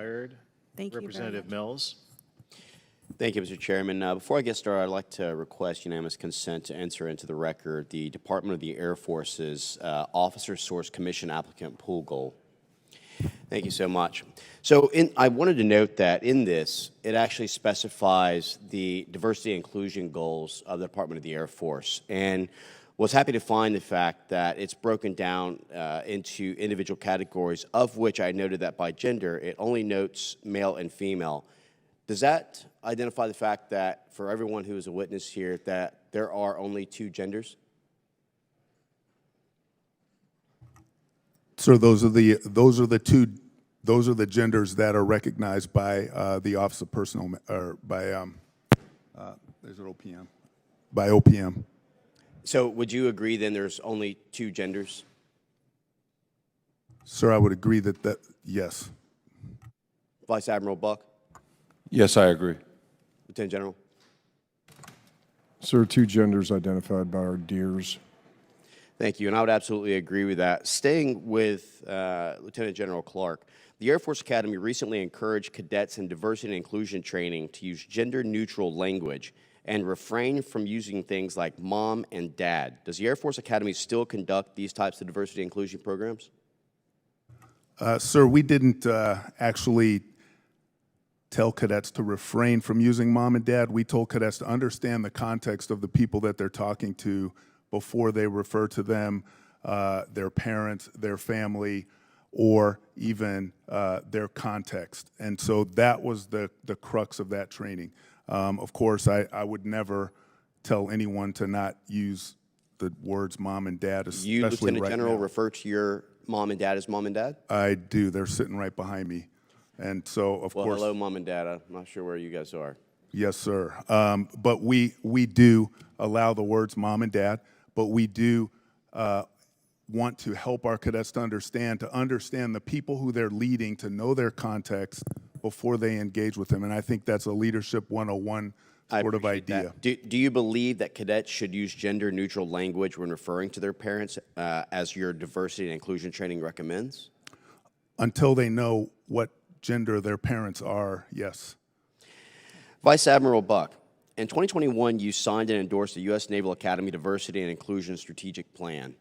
Thank you very Representative much. Mills. Thank you, Mr. Chairman. Before I get started, I'd like to request unanimous consent to enter into the record the Department of the Air Force's Officer Source Commission applicant pool goal. Thank you so much. So I wanted to note that in this, it actually specifies the diversity and inclusion goals of the Department of the Air Force. And was happy to find the fact that it's broken down into individual categories, of which I noted that by gender, it only notes male and female. Does that identify the fact that for everyone who is a witness here that there are only two genders? Sir, those are the genders that are recognized by the Office of Personnel, or by there's an OPM, by OPM. So would you agree then there's only two genders? Sir, I would agree that yes. Vice Admiral Buck, Yes, I agree. Lieutenant General. Sir, two genders identified by our DEERS. Thank you, and I would absolutely agree with that. Staying with Lieutenant General Clark, the Air Force Academy recently encouraged cadets in diversity and inclusion training to use gender-neutral language and refrain from using things like mom and dad. Does the Air Force Academy still conduct these types of diversity and inclusion programs? Sir, we didn't actually tell cadets to refrain from using mom and dad. We told cadets to understand the context of the people that they're talking to before they refer to them, their parents, their family, or even their context. And so that was the crux of that training. Of course, I would never tell anyone to not use the words mom and dad, especially You, Lieutenant right General, now. refer to your mom and dad as mom and dad? I do. They're sitting right behind me. And so, of Well, course. hello, mom and dad. I'm not sure where you guys are. Yes, sir. But we do allow the words mom and dad, but we do want to help our cadets to understand the people who they're leading, to know their context before they engage with them. And I think that's a leadership 101 sort of idea. Do you believe that cadets should use gender-neutral language when referring to their parents as your diversity and inclusion training recommends? Until they know what gender their parents are, yes. Vice Admiral Buck, in 2021, you signed and endorsed the U.S. Naval Academy Diversity and Inclusion Strategic Plan.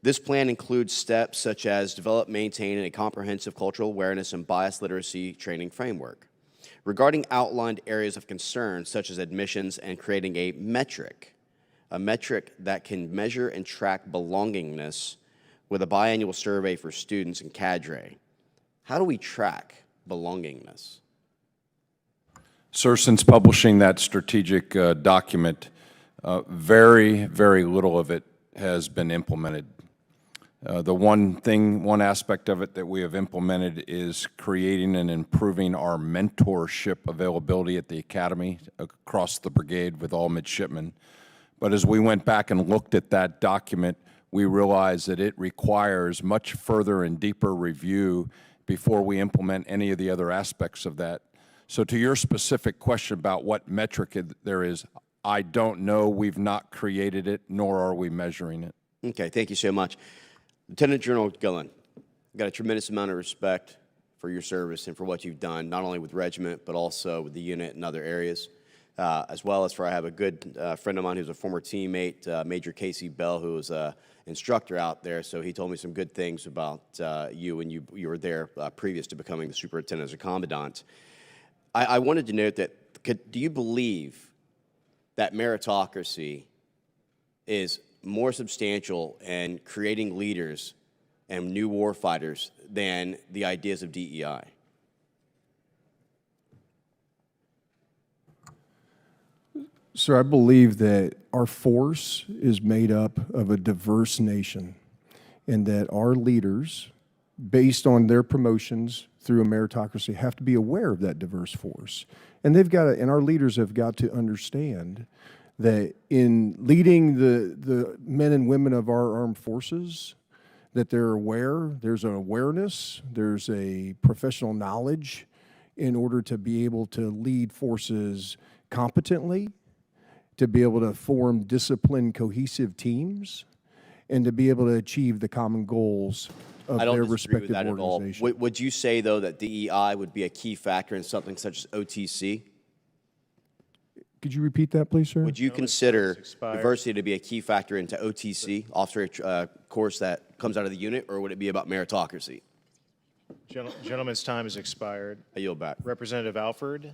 This plan includes steps such as develop, maintain a comprehensive cultural awareness and bias literacy training framework. Regarding outlined areas of concern, such as admissions and creating a metric that can measure and track belongingness with a biannual survey for students and cadre. How do we track belongingness? Sir, since publishing that strategic document, very, very little of it has been implemented. The one aspect of it that we have implemented is creating and improving our mentorship availability at the Academy across the brigade with all midshipmen. But as we went back and looked at that document, we realized that it requires much further and deeper review before we implement any of the other aspects of that. So to your specific question about what metric there is, I don't know. We've not created it, nor are we measuring it. Okay, thank you so much. Lieutenant General Gillen, I've got a tremendous amount of respect for your service and for what you've done, not only with regiment, but also with the unit and other areas, as well as I have a good friend of mine who's a former teammate, Major Casey Bell, who was an instructor out there, so he told me some good things about you when you were there previous to becoming the superintendent as a commandant. I wanted to note that, do you believe that meritocracy is more substantial in creating leaders and new warfighters than the ideas of DEI? Sir, I believe that our force is made up of a diverse nation, and that our leaders, based on their promotions through a meritocracy, have to be aware of that diverse force. And and our leaders have got to understand that in leading the men and women of our armed forces, that they're aware, there's an awareness, there's a professional knowledge in order to be able to lead forces competently, to be able to form disciplined, cohesive teams, and to be able to achieve the common goals of I don't their disagree with respective that at all. organization. Would you say, though, that DEI would be a key factor in something such as OTC? Could you repeat that, please, sir? Would you consider diversity to be a key factor into OTC, officer course that comes out of the unit, or would it be about meritocracy? Gentleman's time has expired. I yield back. Representative Alford.